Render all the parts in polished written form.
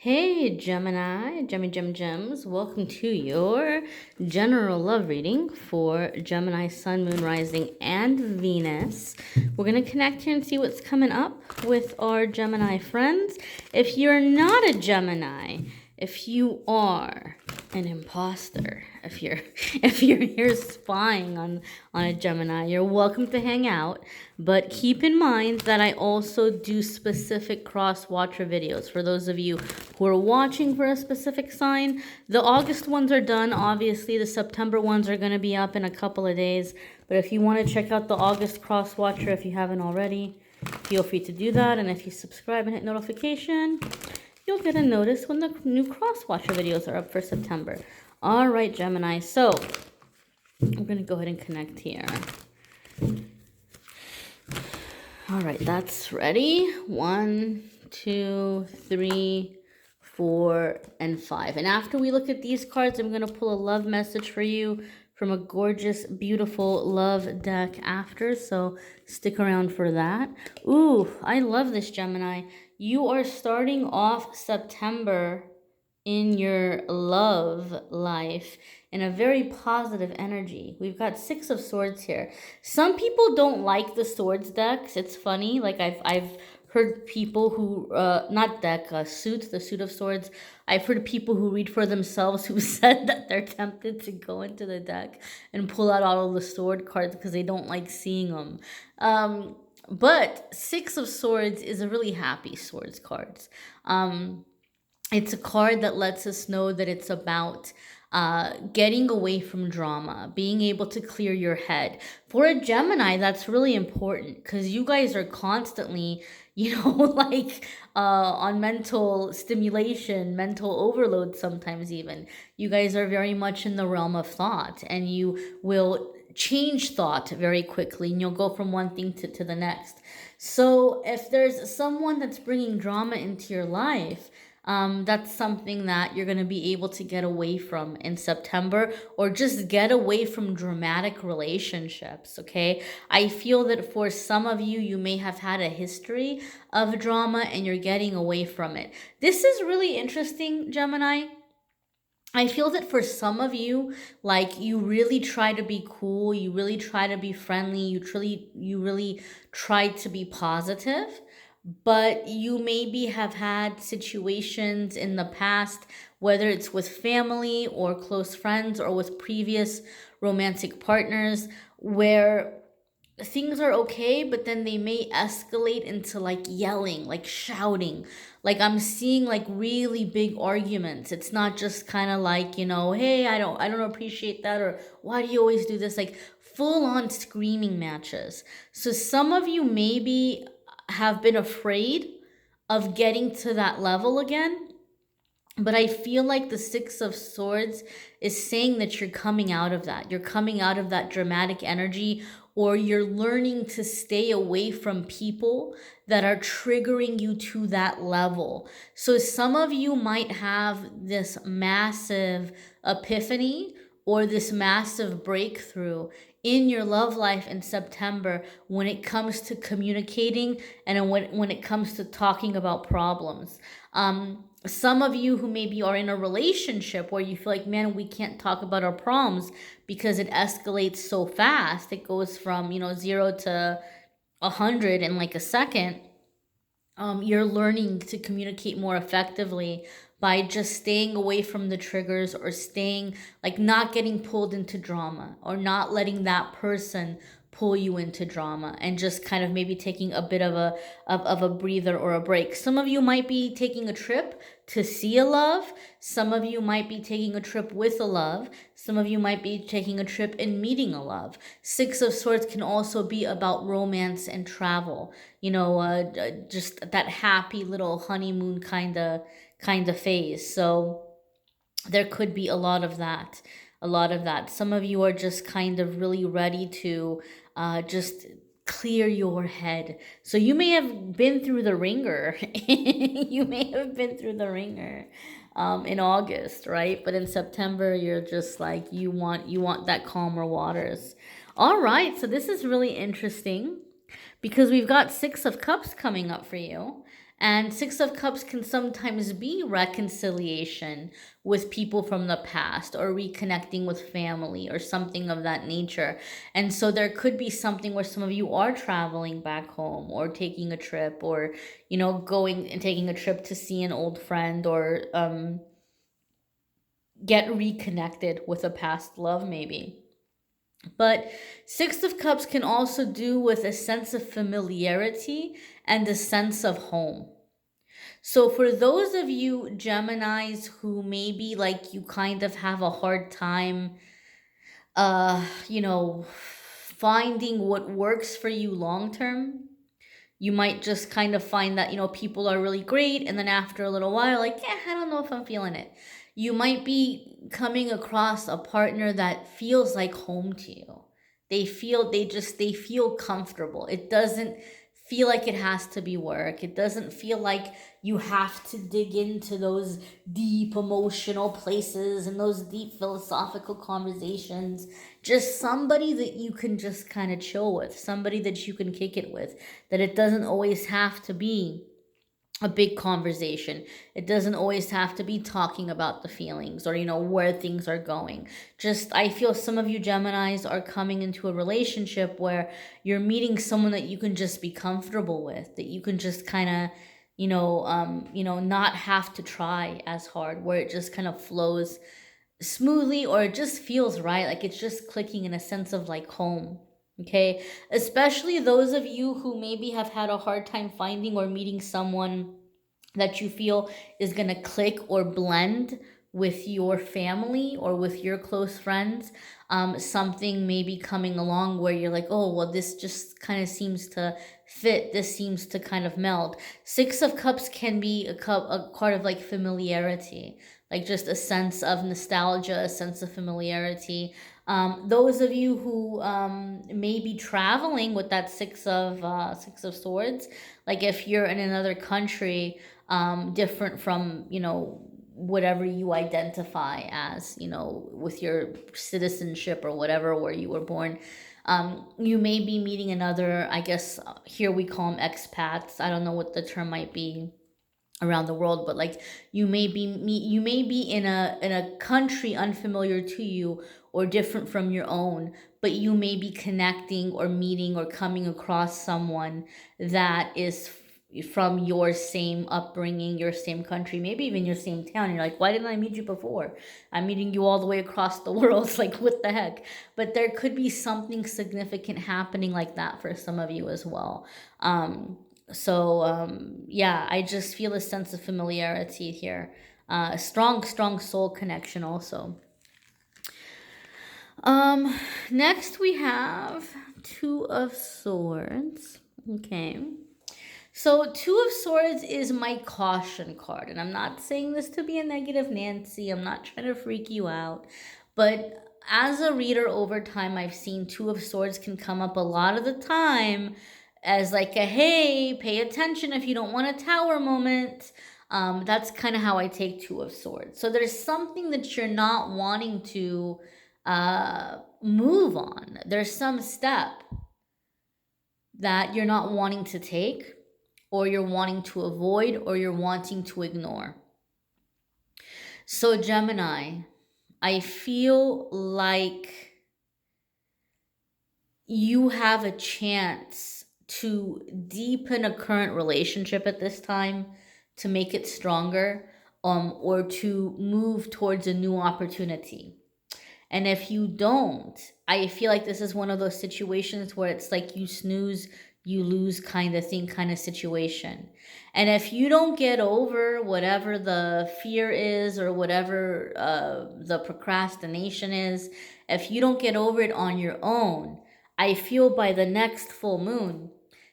Hey Gemini, Gems, welcome to your general love reading for Gemini, Sun, Moon, Rising, and Venus. We're going to connect here and see what's coming up with our Gemini friends. If you're not a Gemini, if you are an imposter, if you're here spying on a Gemini, you're welcome to hang out, but keep in mind that I also do specific cross watcher videos for those of you who are watching for a specific sign. The August ones are done. Obviously the September ones are going to be up in a couple of days, but if you want to check out the August cross watcher, if you haven't already, feel free to do that. And if you subscribe and hit notification, you'll get a notice when the new cross-watcher videos are up for September. All right, Gemini. So I'm going to go ahead and connect here. All right, that's ready. 1, 2, 3, 4, and 5. And after we look at these cards, I'm going to pull a love message for you from a gorgeous, beautiful love deck after. So stick around for that. Ooh, I love this, Gemini. You are starting off September in your love life in a very positive energy. We've got 6 of Swords here. Some people don't like the Swords decks. It's funny. Like I've heard people who not deck, suit, the Suit of Swords. I've heard people who read for themselves who said that they're tempted to go into the deck and pull out all of the sword cards because they don't like seeing them. But 6 of Swords is a really happy swords cards. It's a card that lets us know that it's about getting away from drama, being able to clear your head. For a Gemini, that's really important because you guys are constantly, like on mental stimulation, mental overload sometimes even. You guys are very much in the realm of thought, and you will change thought very quickly, and you'll go from one thing to the next. So if there's someone that's bringing drama into your life, that's something that you're going to be able to get away from in September, or just get away from dramatic relationships, okay? I feel that for some of you, you may have had a history of drama and you're getting away from it. This is really interesting, Gemini. I feel that for some of you, like, you really try to be cool, you really try to be friendly, you really try to be positive, but you maybe have had situations in the past, whether it's with family or close friends or with previous romantic partners, where things are okay, but then they may escalate into like yelling, like shouting. Like I'm seeing like really big arguments. It's not just kind of like, hey, I don't appreciate that, or why do you always do this? Like full on screaming matches. So some of you maybe have been afraid of getting to that level again. But I feel like the 6 of Swords is saying that you're coming out of that. You're coming out of that dramatic energy, or you're learning to stay away from people that are triggering you to that level. So some of you might have this massive epiphany or this massive breakthrough in your love life in September when it comes to communicating and when it comes to talking about problems. Some of you who maybe are in a relationship where you feel like, man, we can't talk about our problems because it escalates so fast. It goes from, 0 to 100 in like a second. You're learning to communicate more effectively by just staying away from the triggers, or staying, like, not getting pulled into drama, or not letting that person pull you into drama, and just kind of maybe taking a bit of a breather or a break. Some of you might be taking a trip to see a love. Some of you might be taking a trip with a love. Some of you might be taking a trip and meeting a love. 6 of Swords can also be about romance and travel. Just that happy little honeymoon kind of phase. So there could be a lot of that. Some of you are just kind of really ready to just clear your head. So you may have been through the ringer. You may have been through the ringer in August, right? But in September, you're just like, you want that calmer waters. All right, so this is really interesting because we've got 6 of Cups coming up for you. And Six of Cups can sometimes be reconciliation with people from the past or reconnecting with family or something of that nature. And so there could be something where some of you are traveling back home or taking a trip, or, going and taking a trip to see an old friend, or get reconnected with a past love maybe. But Six of Cups can also do with a sense of familiarity and a sense of home. So for those of you Geminis who maybe like you kind of have a hard time finding what works for you long term, you might just kind of find that, people are really great, and then after a little while, like, yeah, I don't know if I'm feeling it. You might be coming across a partner that feels like home to you. They feel comfortable. It doesn't feel like it has to be work. It doesn't feel like you have to dig into those deep emotional places and those deep philosophical conversations. Just somebody that you can just kind of chill with, somebody that you can kick it with, that it doesn't always have to be a big conversation. It doesn't always have to be talking about the feelings or, where things are going. Just, I feel some of you Geminis are coming into a relationship where you're meeting someone that you can just be comfortable with, that you can just kind of, not have to try as hard, where it just kind of flows smoothly, or it just feels right. Like it's just clicking in a sense of like home. Okay, especially those of you who maybe have had a hard time finding or meeting someone that you feel is going to click or blend with your family or with your close friends. Something maybe coming along where you're like, oh, well, this just kind of seems to fit. This seems to kind of meld. Six of Cups can be a card of like familiarity, like just a sense of nostalgia, a sense of familiarity. Those of you who may be traveling with that Six of Swords, like if you're in another country, different from whatever you identify as, with your citizenship or whatever, where you were born. You may be meeting another, I guess here we call them expats. I don't know what the term might be around the world, but like you may be in a country unfamiliar to you or different from your own, but you may be connecting or meeting or coming across someone that is from your same upbringing, your same country, maybe even your same town. You're like, why didn't I meet you before? I'm meeting you all the way across the world. It's like, what the heck? But there could be something significant happening like that for some of you as well. Yeah, I just feel a sense of familiarity here. A strong soul connection also. Next we have Two of Swords. Okay. So Two of Swords is my caution card. And I'm not saying this to be a negative Nancy. I'm not trying to freak you out. But as a reader over time, I've seen Two of Swords can come up a lot of the time as like a, hey, pay attention if you don't want a tower moment. That's kind of how I take Two of Swords. So there's something that you're not wanting to move on. There's some step that you're not wanting to take, or you're wanting to avoid, or you're wanting to ignore. So Gemini, I feel like you have a chance to deepen a current relationship at this time, to make it stronger, or to move towards a new opportunity. And if you don't, I feel like this is one of those situations where it's like you snooze, you lose kind of thing, kind of situation. And if you don't get over whatever the fear is, or whatever the procrastination is, if you don't get over it on your own, I feel by the next full moon,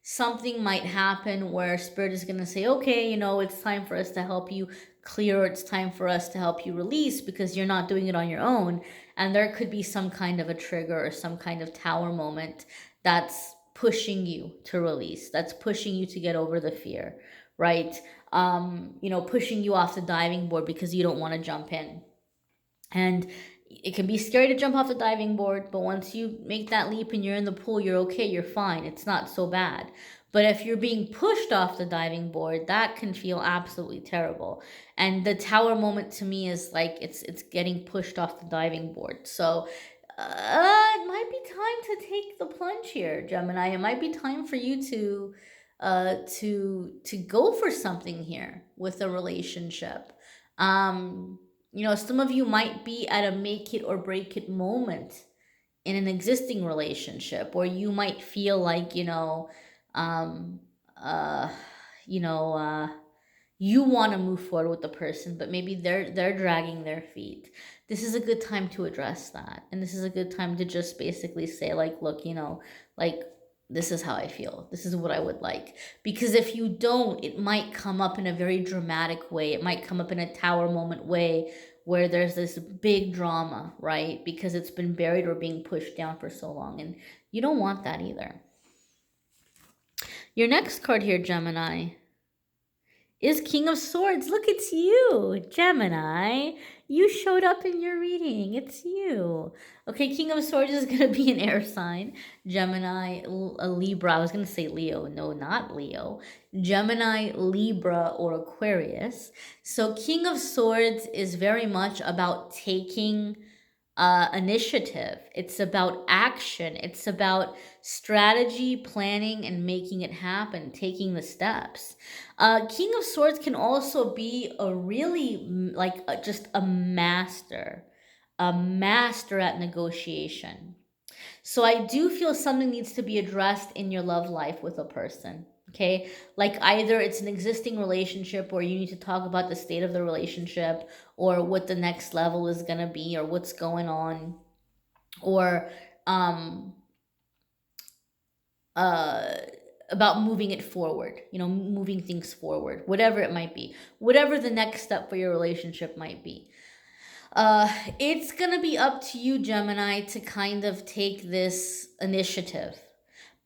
something might happen where Spirit is going to say, okay, it's time for us to help you clear, or it's time for us to help you release, because you're not doing it on your own. And there could be some kind of a trigger or some kind of tower moment that's pushing you to release, that's pushing you to get over the fear, right? Pushing you off the diving board because you don't want to jump in. And it can be scary to jump off the diving board, but once you make that leap and you're in the pool, you're okay, you're fine. It's not so bad. But if you're being pushed off the diving board, that can feel absolutely terrible. And the tower moment to me is like it's getting pushed off the diving board. So it might be time to take the plunge here, Gemini. It might be time for you to go for something here with a relationship. Some of you might be at a make it or break it moment in an existing relationship, or you might feel like, um, uh, you know, uh, you want to move forward with the person, but maybe they're dragging their feet. This is a good time to address that, and this is a good time to just basically say, like, look, like, this is how I feel. This is what I would like. Because if you don't, it might come up in a very dramatic way. It might come up in a tower moment way where there's this big drama, right? Because it's been buried or being pushed down for so long, and you don't want that either. Your next card here, Gemini, is King of Swords. Look, it's you, Gemini. You showed up in your reading. It's you. Okay, King of Swords is going to be an air sign. Gemini, a Libra. I was going to say Leo. No, not Leo. Gemini, Libra, or Aquarius. So King of Swords is very much about taking initiative. It's about action. It's about strategy, planning, and making it happen, taking the steps. King of Swords can also be a really just a master at negotiation. So I do feel something needs to be addressed in your love life with a person. Okay, like either it's an existing relationship or you need to talk about the state of the relationship or what the next level is going to be or what's going on, or about moving it forward, moving things forward, whatever it might be, whatever the next step for your relationship might be. It's going to be up to you, Gemini, to kind of take this initiative.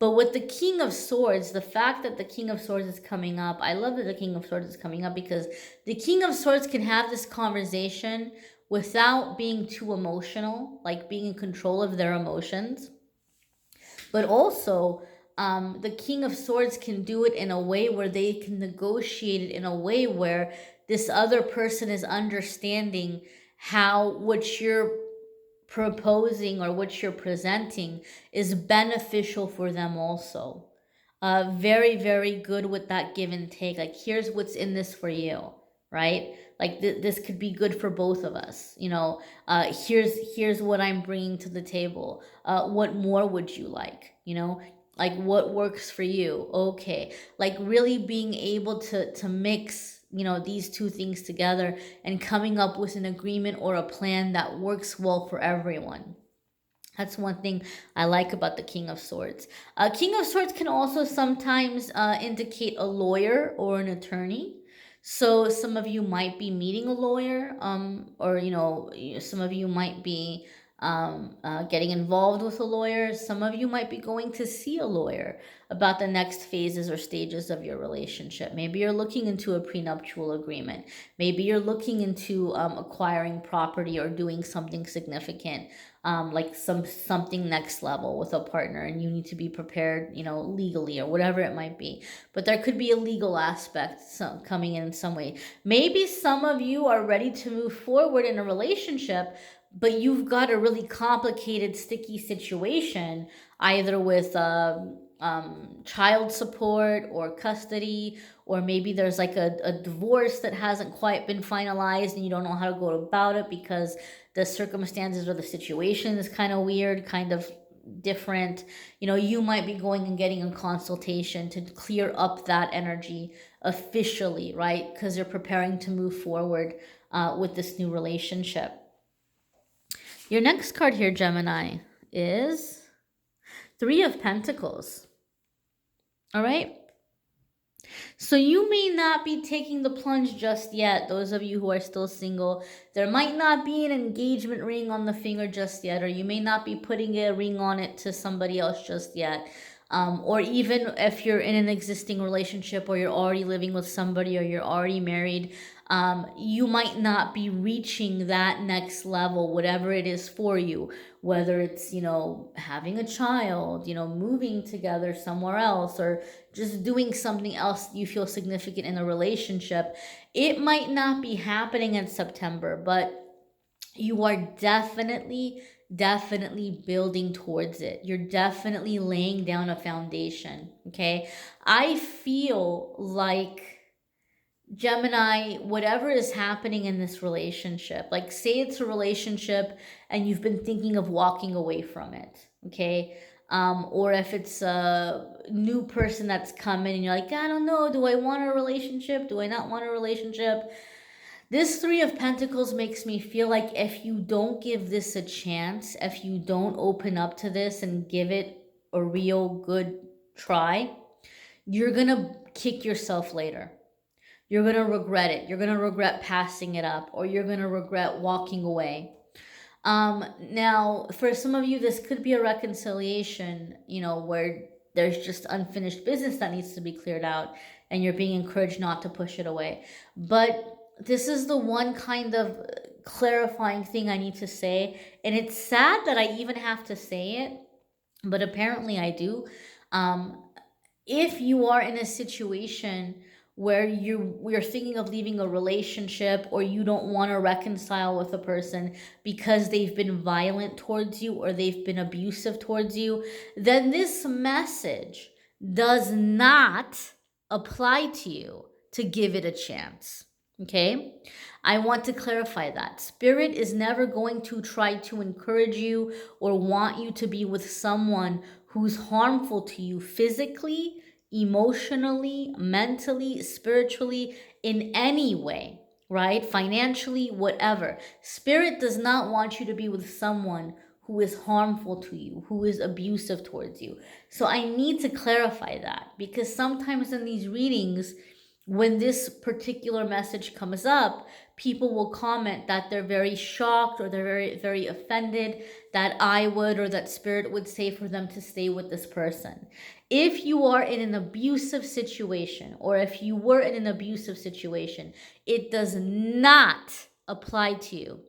But with the King of Swords, the fact that the King of Swords is coming up, I love that the King of Swords is coming up because the King of Swords can have this conversation without being too emotional, like being in control of their emotions. But also, the King of Swords can do it in a way where they can negotiate it in a way where this other person is understanding how what you're proposing or what you're presenting is beneficial for them also. Very, very good with that give and take. Like, here's what's in this for you, right? Like, this could be good for both of us. Here's what I'm bringing to the table. What more would you like? Like, what works for you? Okay. Like, really being able to mix these two things together and coming up with an agreement or a plan that works well for everyone. That's one thing I like about the King of Swords. King of Swords can also sometimes indicate a lawyer or an attorney. So some of you might be meeting a lawyer, or some of you might be getting involved with a lawyer. Some of you might be going to see a lawyer about the next phases or stages of your relationship. Maybe you're looking into a prenuptial agreement. Maybe you're looking into acquiring property or doing something significant, like something next level with a partner, and you need to be prepared, legally or whatever it might be. But there could be a legal aspect coming in some way. Maybe some of you are ready to move forward in a relationship, but you've got a really complicated, sticky situation, either with child support or custody, or maybe there's like a divorce that hasn't quite been finalized and you don't know how to go about it because the circumstances or the situation is kind of weird, kind of different. You might be going and getting a consultation to clear up that energy officially, right? Because you're preparing to move forward with this new relationship. Your next card here, Gemini, is Three of Pentacles. All right? So you may not be taking the plunge just yet. Those of you who are still single, there might not be an engagement ring on the finger just yet, or you may not be putting a ring on it to somebody else just yet. Or even if you're in an existing relationship, or you're already living with somebody, or you're already married, you might not be reaching that next level, whatever it is for you, whether it's, having a child, moving together somewhere else, or just doing something else you feel significant in a relationship. It might not be happening in September, but you are definitely building towards it. You're definitely laying down a foundation. Okay. I feel like, Gemini, whatever is happening in this relationship, like say it's a relationship and you've been thinking of walking away from it, okay? Or if it's a new person that's coming and you're like, I don't know, do I want a relationship? Do I not want a relationship? This Three of Pentacles makes me feel like if you don't give this a chance, if you don't open up to this and give it a real good try, you're gonna kick yourself later. You're going to regret it. You're going to regret passing it up, or you're going to regret walking away. Now, for some of you, this could be a reconciliation, where there's just unfinished business that needs to be cleared out, and you're being encouraged not to push it away. But this is the one kind of clarifying thing I need to say. And it's sad that I even have to say it, but apparently I do. If you are in a situation where you're thinking of leaving a relationship, or you don't want to reconcile with a person because they've been violent towards you or they've been abusive towards you, then this message does not apply to you to give it a chance. Okay? I want to clarify that. Spirit is never going to try to encourage you or want you to be with someone who's harmful to you physically, emotionally, mentally, spiritually, in any way, right? Financially, whatever. Spirit does not want you to be with someone who is harmful to you, who is abusive towards you. So I need to clarify that, because sometimes in these readings, when this particular message comes up, people will comment that they're very shocked, or they're very, very offended that I would, or that Spirit would say for them to stay with this person. If you are in an abusive situation, or if you were in an abusive situation, it does not apply to you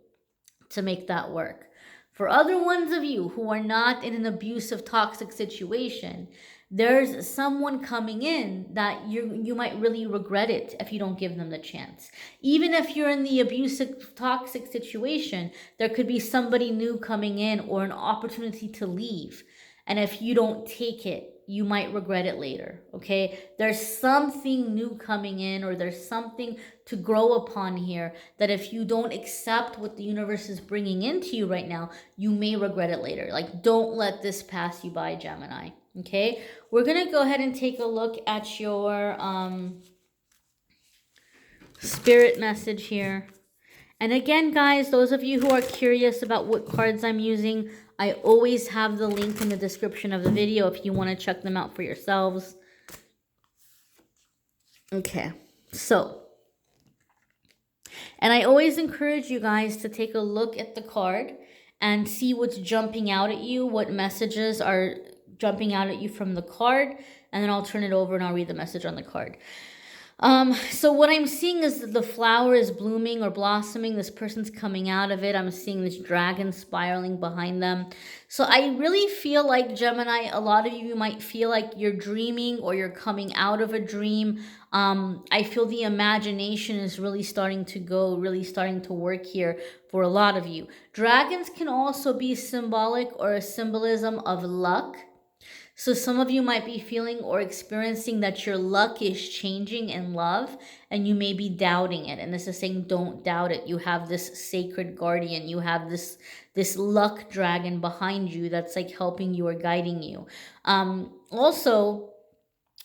to make that work. For other ones of you who are not in an abusive, toxic situation, there's someone coming in that you might really regret it if you don't give them the chance. Even if you're in the abusive, toxic situation, there could be somebody new coming in, or an opportunity to leave. And if you don't take it, you might regret it later, okay? There's something new coming in, or there's something to grow upon here, that if you don't accept what the universe is bringing into you right now, you may regret it later. Like, don't let this pass you by, Gemini, okay? We're going to go ahead and take a look at your spirit message here. And again, guys, those of you who are curious about what cards I'm using, I always have the link in the description of the video if you want to check them out for yourselves. Okay, so, and I always encourage you guys to take a look at the card and see what's jumping out at you, what messages are jumping out at you from the card, and then I'll turn it over and I'll read the message on the card. So what I'm seeing is that the flower is blooming or blossoming. This person's coming out of it. I'm seeing this dragon spiraling behind them. So I really feel like, Gemini, a lot of you might feel like you're dreaming, or you're coming out of a dream. I feel the imagination is really starting to work here for a lot of you. Dragons can also be symbolic, or a symbolism of luck. So some of you might be feeling or experiencing that your luck is changing in love, and you may be doubting it. And this is saying, don't doubt it. You have this sacred guardian. You have this luck dragon behind you that's like helping you or guiding you. Also,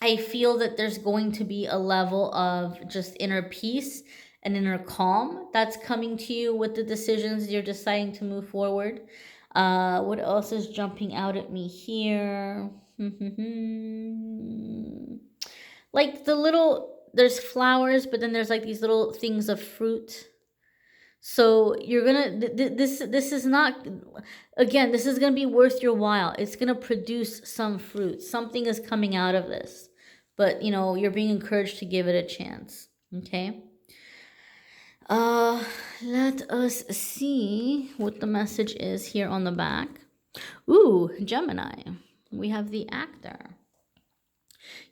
I feel that there's going to be a level of just inner peace and inner calm that's coming to you with the decisions you're deciding to move forward. What else is jumping out at me here? Like there's flowers, but then there's like these little things of fruit. So you're gonna this is not, again, this is gonna be worth your while. It's gonna produce some fruit. Something is coming out of this, but you're being encouraged to give it a chance. Okay. Let us see what the message is here on the back. Ooh, Gemini. We have the Actor.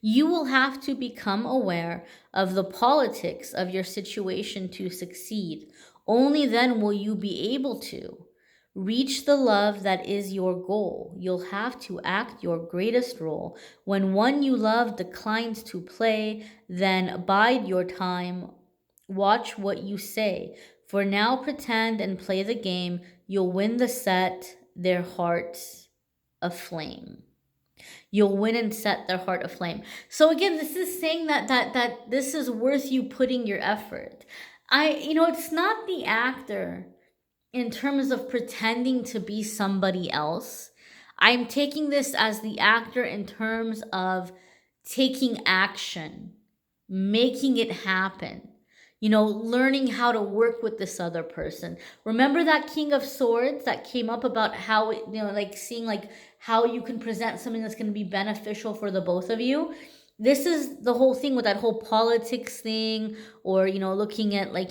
You will have to become aware of the politics of your situation to succeed. Only then will you be able to reach the love that is your goal. You'll have to act your greatest role. When one you love declines to play, then bide your time. Watch what you say. For now, pretend and play the game. You'll win the set, their hearts aflame. You'll win and set their heart aflame. So again, this is saying that this is worth you putting your effort. It's not the Actor in terms of pretending to be somebody else. I'm taking this as the Actor in terms of taking action, making it happen. Learning how to work with this other person. Remember that King of Swords that came up about how, like seeing like how you can present something that's going to be beneficial for the both of you. This is the whole thing with that whole politics thing, or, looking at like,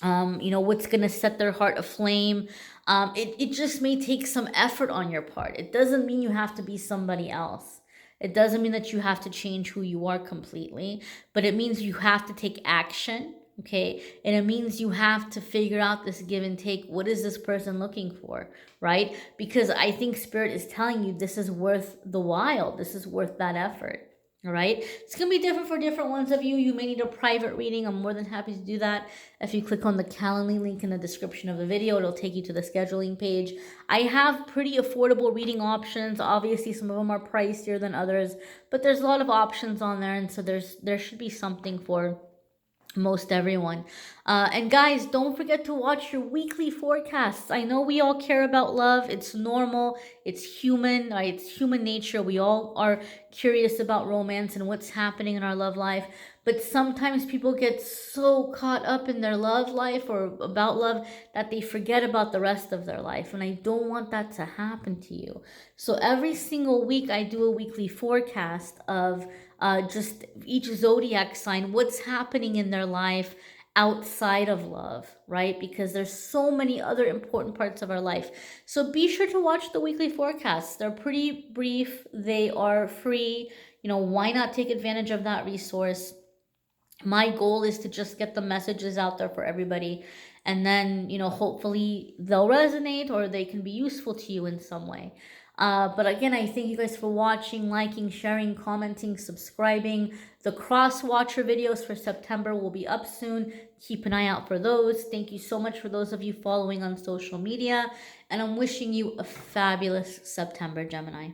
what's going to set their heart aflame. It just may take some effort on your part. It doesn't mean you have to be somebody else. It doesn't mean that you have to change who you are completely, but it means you have to take action, okay? And it means you have to figure out this give and take. What is this person looking for, right? Because I think Spirit is telling you this is worth the while. This is worth that effort. All right. It's going to be different for different ones of you. You may need a private reading. I'm more than happy to do that. If you click on the Calendly link in the description of the video, it'll take you to the scheduling page. I have pretty affordable reading options. Obviously, some of them are pricier than others, but there's a lot of options on there. And so there should be something for most everyone. And guys, don't forget to watch your weekly forecasts. I know we all care about love. It's normal. It's human. Right? It's human nature. We all are curious about romance and what's happening in our love life. But sometimes people get so caught up in their love life or about love that they forget about the rest of their life. And I don't want that to happen to you. So every single week I do a weekly forecast of just each zodiac sign, what's happening in their life outside of love, right? Because there's so many other important parts of our life. So be sure to watch the weekly forecasts. They're pretty brief. They are free. Why not take advantage of that resource? My goal is to just get the messages out there for everybody. And then, hopefully they'll resonate or they can be useful to you in some way. But again, I thank you guys for watching, liking, sharing, commenting, subscribing. The cross-watcher videos for September will be up soon. Keep an eye out for those. Thank you so much for those of you following on social media. And I'm wishing you a fabulous September, Gemini.